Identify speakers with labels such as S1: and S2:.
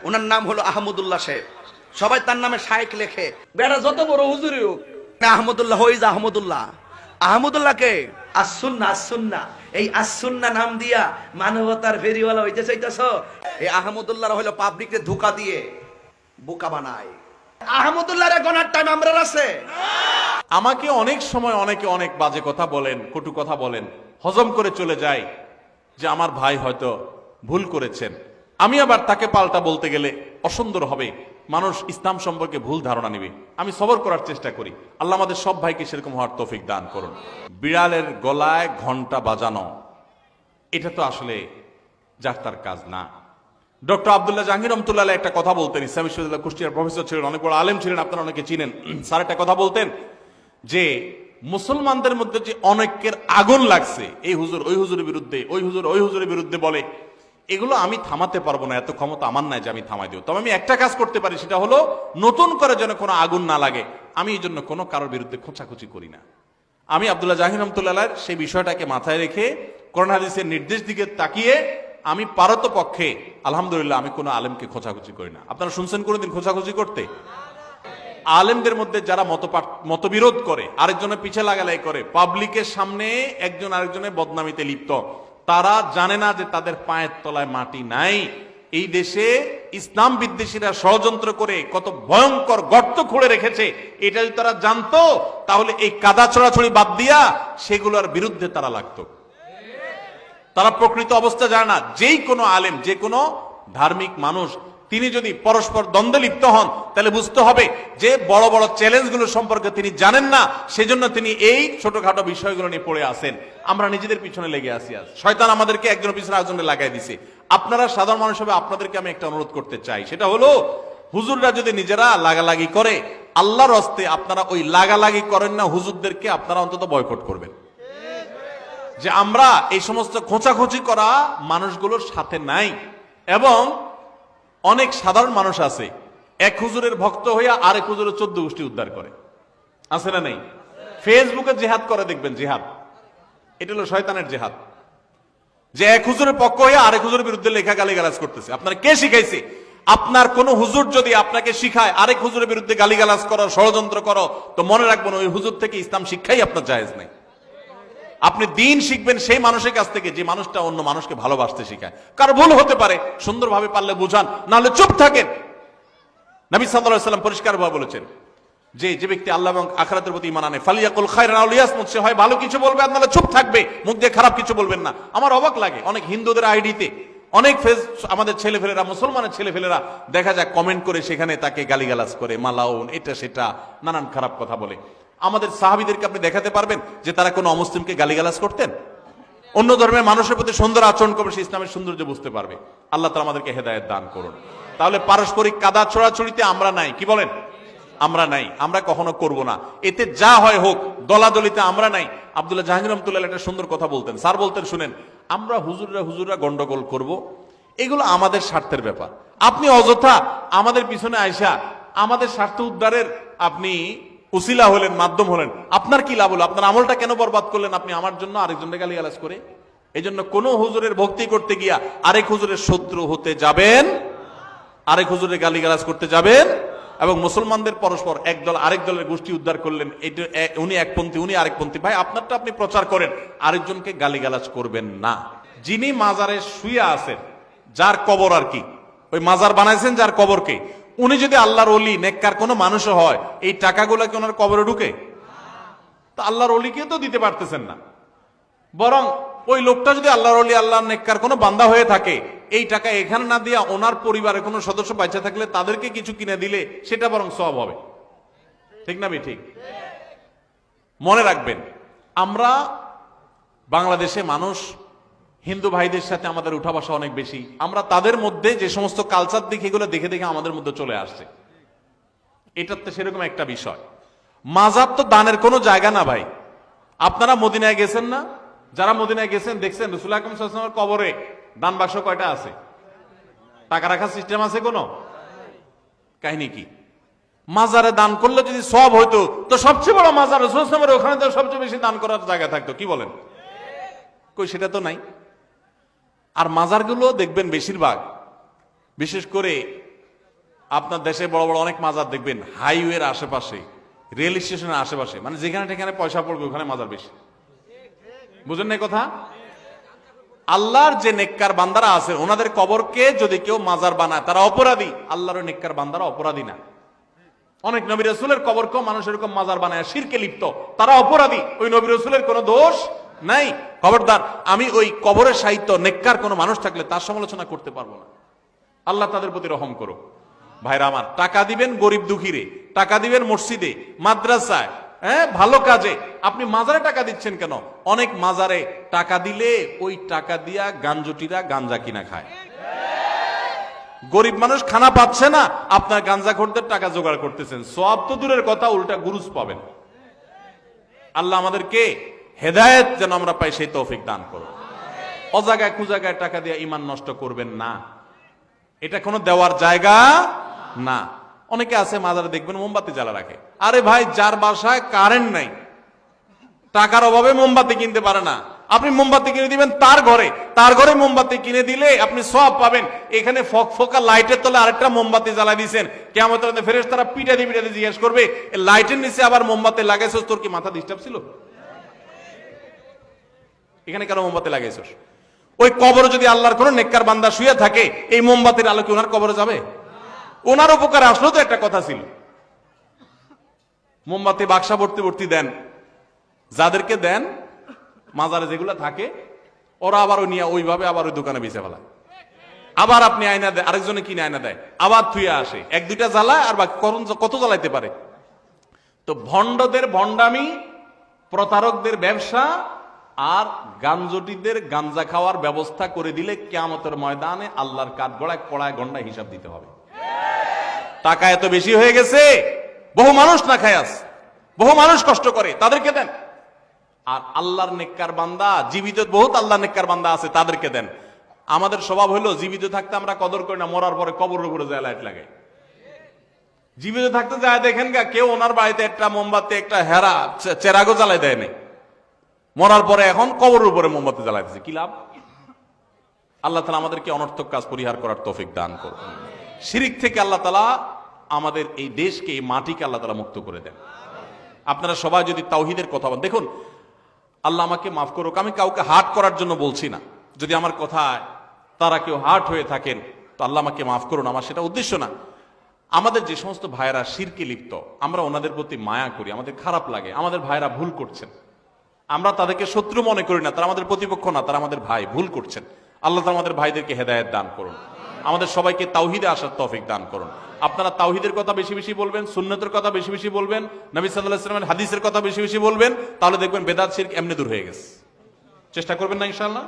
S1: ওনার নাম হলো আহমদুল্লাহ সাহেব, সবাই তার নামে শায়েখ লেখে। বেটা যত বড় হুজুরই হোক, আহমদুল্লাহ হই যা আহমদুল্লাহ। আহমদুল্লাহকে আসুন্না আসুন্না, এই আসুন্না নাম দিয়া মানবতার ফেরিওয়ালা হইতে চাইতেছ। এই আহমদুল্লাহ হলো পাবলিককে ধোঁকা দিয়ে বোকা বানায়। আহমদুল্লাহর গনার টাইম আমরা আছে।
S2: আমাকে অনেক সময় অনেকে অনেক বাজে কথা বলেন, কটু কথা বলেন, হজম করে চলে যায় যে আমার ভাই হয়তো ভুল করেছেন। আমি আবার তাকে পাল্টা বলতে গেলে অসুন্দর হবে, মানুষ ইসলাম সম্পর্কে ভুল ধারণা নেবে। আমি সবর করার চেষ্টা করি। আল্লাহ আমাদের সব ভাইকে সেরকম হওয়ার তৌফিক দান করুন। বিড়ালের গলায় ঘন্টা বাজানো, এটা তো আসলে যার তার কাজ না। ডক্টর আব্দুল্লাহ জাহাঙ্গীর রহমতুল্লাহ একটা কথা বলতেন, ইসলাম বিশ্ববিদ্যালয় কুষ্টিয়ার প্রফেসর ছিলেন, অনেক বড় আলেম ছিলেন, আপনারা অনেকে চিনেন। স্যার একটা কথা বলতেন যে মুসলমানদের মধ্যে যে অনেকের আগুন লাগছে, এই হুজুর ওই হুজুরের বিরুদ্ধে, ওই হুজুর ওই হুজুরের বিরুদ্ধে বলে, এগুলো আমি থামাতে পারবো না, এত ক্ষমতা আমার নাই যে আমি থামাই দেব। তবে আমি একটা কাজ করতে পারি, সেটা হলো নতুন করে যেন কোনো আগুন না লাগে, আমি এই জন্য কোনো কারোর বিরুদ্ধে খোঁচাখুচি করি না। আমি আব্দুল্লাহ জাহাঙ্গীর রহমতুল্লাহ সেই বিষয়টাকে মাথায় রেখে কোরআন হাদিসের নির্দেশ দিকে তাকিয়ে আমি পারতপক্ষে আলহামদুলিল্লাহ আমি কোনো আলেমকে খোঁচাখুচি করি না। আপনারা শুনছেন কোনোদিন খোঁচাখুচি করতে? আলেমদের মধ্যে যারা মতবিরোধ করে, আরেকজনের পিছে লাগালাই করে, পাবলিকের সামনে একজন আরেকজনের বদনামিতে লিপ্ত, তারা জানে না যে তাদের পায়ের তলায় মাটি নাই। এই দেশে ইসলাম বিদ্বেষীরা ষড়যন্ত্র করে কত ভয়ঙ্কর গর্ত খুঁড়ে রেখেছে, এটা যদি তারা জানতো তাহলে এই কাদা ছড়াছড়ি বাদ দিয়া সেগুলোর বিরুদ্ধে তারা লাগতো। তারা প্রকৃত অবস্থা জানে না। যেই কোনো আলেম, যে কোনো ধার্মিক মানুষ, তিনি যদি পরস্পর দ্বন্দ্বে লিপ্ত হন, তাহলে বুঝতে হবে যে বড় বড় চ্যালেঞ্জগুলো সম্পর্কে তিনি জানেন না, সেজন্য তিনি এই ছোটখাটো বিষয়গুলো নিয়ে পড়ে আসেন। আমরা নিজেদের পিছনে লেগে আসি। আজ শয়তান আমাদেরকে একজনের পিছনে আরেকজনকে লাগাই দিছে। আপনারা সাধারণ মানুষ হবে, আপনাদেরকে আমি একটা অনুরোধ করতে চাই, সেটা হলো হুজুররা যদি নিজেরা লাগালাগি করে, আল্লাহর হস্তে আপনারা ওই লাগালাগি করেন না, হুজুরদেরকে আপনারা অন্তত বয়কট করবেন। যে আমরা এই সমস্ত খোঁচাখুচি করা মানুষগুলোর সাথে নাই। এবং অনেক সাধারণ মানুষ আছে, এক হুজুরের ভক্ত হইয়া আরেক হুজুরের 14 গোষ্ঠী উদ্ধার করে, আছে না নেই? ফেসবুকে জেহাদ করে, দেখবেন জেহাদ, এটা হলো শয়তানের জেহাদ। যে এক হুজুরের পক্ষ হইয়া আরেক হুজুরের বিরুদ্ধে লেখা গালিগালাজ করতেছে। আপনার কে শিখাইছে? আপনার কোন হুজুর যদি আপনাকে শিখায় আরেক হুজুরের বিরুদ্ধে গালিগালাজ করো, ষড়যন্ত্র করো, তো মনে রাখবেন ওই হুজুর থেকে ইসলাম শিক্ষাই আপনার জায়েজ নাই। আপনি দিন শিখবেন সেই মানুষের কাছ থেকে যে মানুষটা অন্য মানুষকে ভালোবাসতে শিখায়। কারো ভুল হতে পারে, সুন্দরভাবে পারলে বুঝান, নাহলে চুপ থাকেন। নবী সাল্লাল্লাহু আলাইহি ওয়াসাল্লাম পরিষ্কারভাবে বলেছেন যে যে ব্যক্তি আল্লাহ এবং আখিরাতের প্রতি ঈমান আনে, ফালিয়াকুল খায়রান আও লিয়াসমুত, সে হয় ভালো কিছু বলবে আর নাহলে চুপ থাকবে, মুখ দিয়ে খারাপ কিছু বলবেন না। আমার অবাক লাগে, অনেক হিন্দুদের আইডিতে অনেক আমাদের ছেলেফেলেরা, মুসলমানের ছেলেফেলেরা দেখা যায় কমেন্ট করে সেখানে তাকে গালিগালাজ করে, মালাউন, এটা সেটা নানান খারাপ কথা বলে। আমাদের সাহাবীদেরকে আপনি দেখাতে পারবেন যে তারা কোনো অমুসলিমকে গালিগালাজ করতেন? অন্য ধর্মের মানুষের প্রতি সুন্দর আচরণ করবে, সে ইসলামের সৌন্দর্য বুঝতে পারবে। আল্লাহ তাআলা আমাদেরকে হেদায়েত দান করুন। তাহলে পারস্পরিক কাদা ছোড়াছড়িতে আমরা নাই, কি বলেন? আমরা নাই, আমরা কখনো করব না। এতে যা হয় হোক, দলাদলিতে আমরা নাই। আব্দুল্লাহ জাহাঙ্গীর রহমতুল্লাহ একটা সুন্দর কথা বলতেন। স্যার বলতেন, শুনেন, আমরা হুজুররা গন্ডগোল করব, এগুলো আমাদের স্বার্থের ব্যাপার। আপনি অযথা আমাদের পিছনে আইসা আমাদের স্বার্থ উদ্ধারের আপনি উসিলা হলেন, মাধ্যম হলেন, আপনার কি লাভ হলো? আপনার আমলটা কেন বরবাদ করলেন আপনি আমার জন্য, আরেকজনকে গালিগালাজ করে? এই জন্য কোন হুজুরের ভক্তি করতে গিয়া আরেক হুজুরের শত্রু হতে যাবেন, আরেক হুজুরের গালিগালাজ করতে যাবেন। এবং মুসলমানদের পরস্পর একদল আরেক দলের গোষ্ঠী উদ্ধার করলেন, এটা উনি একপন্থী উনি আরেকপন্থী, ভাই আপনারটা আপনি প্রচার করেন, আরেকজনকে গালিগালাজ করবেন না। যিনি মাজারে শুয়ে আছেন, যার কবর আর কি, ওই মাজার বানাইছেন যার কবরকে, উনি যদি আল্লাহর ওলি নেককার কোনো মানুষও হয়, এই টাকাগুলো কি ওনার কবরে ঢুকে? তা আল্লাহর ওলিকে তো দিতে পারতেছেন না। বরং ওই লোকটা যদি আল্লাহর ওলি, আল্লাহর নেককার কোনো বান্দা হয়ে থাকে, এই টাকা এখানে না দিয়া ওনার পরিবারের কোনো সদস্য বাঁচা থাকলে তাদেরকে কিছু কিনে দিলে সেটা বরং সওয়াব হবে। ঠিক না ভাই? ঠিক। মনে রাখবেন, আমরা বাংলাদেশে মানুষ, হিন্দু ভাইদের সাথে আমাদের উঠা বসা অনেক বেশি। আমরা তাদের মধ্যে যে সমস্ত কালচার দেখি, এগুলো দেখে দেখে আমাদের মধ্যে চলে আসছে। এটার তো সেরকম একটা বিষয়। মাজার তো দানের কোনো জায়গা না ভাই। আপনারা মদিনায় গেছেন না? যারা মদিনায় গেছেন দেখছেন রাসূল আকরাম সাল্লাল্লাহু আলাইহি ওয়াসাল্লামের কবরে দান বাক্স কয়টা আছে? টাকা রাখার সিস্টেম আছে কোনো? কাহিনী কি? মাজারে দান করলে যদি সওয়াব হইতো, তো সবচেয়ে বড় মাজার রাসূল সাল্লাল্লাহু আলাইহি ওয়াসাল্লামের, ওখানে তো সবচেয়ে বেশি দান করার জায়গা থাকতো, কি বলেন? কই, সেটা তো নাই। আর মাজারগুলো দেখবেন বেশিরভাগ, বিশেষ করে আপনার দেশে বড় বড় অনেক মাজার দেখবেন হাইওয়ের আশেপাশে, রেল স্টেশনের আশেপাশে, মানে যেখানে যেখানে পয়সা পড়বে ওখানে মাজার বেশি। বুঝেন না এই কথা? আল্লাহর যে নেককার বান্দারা আছে ওনাদের কবরকে যদি কেউ মাজার বানায় তারা অপরাধী, আল্লাহর নেককার বান্দারা অপরাধী না। অনেক নবী রাসূলের কবরকে মানুষ এরকম মাজার বানায় শিরকে লিপ্ত, তারা অপরাধী, ওই নবী রাসূলের কোনো দোষ নাই। খবরদার, আমি ওই কবরের সাহিত্য নেককার কোনো মানুষ থাকলে তার সমালোচনা করতে পারবো না। আল্লাহ তাদের প্রতি রহম করো। ভাইরা আমার, টাকা দিবেন গরিব দুঃখীরে, টাকা দিবেন মসজিদে, মাদ্রাসায়, হ্যাঁ ভালো কাজে। আপনি মাজারে টাকা দিচ্ছেন কেন? অনেক মাজারে টাকা দিলে ওই টাকা দিয়া গাঞ্জটিরা গাঞ্জা কিনা খায়। গরিব মানুষ খানা পাচ্ছে না, আপনার গাঞ্জাখোরদের টাকা জোগাড় করতেছেন। সওয়াব তো দূরের কথা, উল্টা গুরুজ পাবেন। আল্লাহ আমাদেরকে হেদায়েত যেন আমরা পাই সেই তৌফিক দান করো। অজাগায় কুজাগায় টাকা দিয়ে ঈমান নষ্ট করবেন না, এটা কোনো দেওয়ার জায়গা না। অনেকে আছে মাজারে দেখবেন মোমবাতি জ্বালা রাখে। আরে ভাই, যার বাসায় কারেন্ট নাই, টাকার অভাবে মোমবাতি কিনতে পারে না, আপনি মোমবাতি কিনে দিবেন তার ঘরে মোমবাতি কিনে দিলে আপনি সওয়াব পাবেন। এখানে ফকফকা লাইটের তলে আরেকটা মোমবাতি জ্বালাই দিয়েছেন, কিয়ামতের দিনে ফেরেশতারা পিটাতে জিজ্ঞেস করবে, লাইটের নিচে আবার মোমবাতি লাগাইছস, তোর কি মাথা ডিস্টার্ব ছিল? এখানে কেন মোমবাতি লাগাইছস? ওই কবরে যদি আল্লাহর কোন নেককার বান্দা শুয়ে থাকে, এই মোমবাতির আলো কি ওনার কবরে যাবে? ওনার উপকারে আসলেও তো একটা কথা ছিল। মোমবাতি বাক্সা ভর্তি ভর্তি দেন, যাদেরকে দেন মাজারে যেগুলো থাকে ওরা আবার নিয়ে ওইভাবে আবার ওই দোকানে বেঁচে ফেলায়। আবার আপনি আয়না দেয়, আরেকজনে কিনে আয়না দেয়, আবার থুয়ে আসে, এক দুইটা জ্বালায় আর বাকি কত জ্বালাইতে পারে। তো ভণ্ডদের ভণ্ডামি, প্রতারকদের ব্যবসা আর গাঞ্জটিদের গাঞ্জা খাওয়ার ব্যবস্থা করে দিলে কিয়ামতের ময়দানে আল্লাহর কাঠগড়ায় কড়ায় গন্ডায় হিসাব দিতে হবে। টাকা এত বেশি হয়ে গেছে, বহু মানুষ না খায় আছে, বহু মানুষ কষ্ট করে, তাদেরকে দেন। আর আল্লাহর নেককার বান্দা, জীবিত বহুত আল্লাহর নেককার বান্দা আছে, তাদেরকে দেন। আমাদের স্বভাব হলো জীবিত থাকতে আমরা কদর করি না, মরার পরে কবরের উপরে যায় লাইট লাগাই। জীবিত থাকতে যায় দেখেন গা, কেউ ওনার বাড়িতে একটা মোমবাতি, একটা হেরা চেরাগো জ্বালাই দেয় নাই, মরার পরে এখন কবরের উপরে মোমবাতি জ্বালাইতেছে, কি লাভ? আল্লাহ তাআলা আমাদেরকে অনর্থক কাজ পরিহার করার তৌফিক দান করুন। শিরিক থেকে আল্লাহ তাআলা আমাদের এই দেশকে, এই মাটিকে আল্লাহ তাআলা মুক্ত করে দেন। আপনারা সবাই যদি তাওহীদের কথা বলেন, দেখুন আল্লাহ আমাকে মাফ করুক, আমি কাউকে হার্ট করার জন্য বলছি না। যদি আমার কথায় তারা কেউ হার্ট হয়ে থাকেন তো আল্লাহ আমাকে মাফ করুন, আমার সেটা উদ্দেশ্য না। আমাদের যে সমস্ত ভাইয়েরা শিরকে লিপ্ত, আমরা ওনাদের প্রতি মায়া করি, আমাদের খারাপ লাগে, আমাদের ভাইয়েরা ভুল করছেন, আমরা তাদেরকে শত্রু মনে করি না, তারা আমাদের প্রতিপক্ষ না, তারা আমাদের ভাই, ভুল করছেন। আল্লাহ তাআলা আমাদের ভাইদেরকে হেদায়েত দান করুন, আমাদের সবাইকে তাওহীদে আসার তৌফিক দান করুন। আপনারা তাওহীদের কথা বেশি বেশি বলবেন, সুন্নতের কথা বেশি বেশি বলবেন, নবী সাল্লাল্লাহু আলাইহি ওয়াসাল্লামের হাদিসের কথা বেশি বেশি বলবেন, তাহলে দেখবেন বেদাত শিরক এমনি দূর হয়ে গেছে। চেষ্টা করবেন না ইনশাআল্লাহ?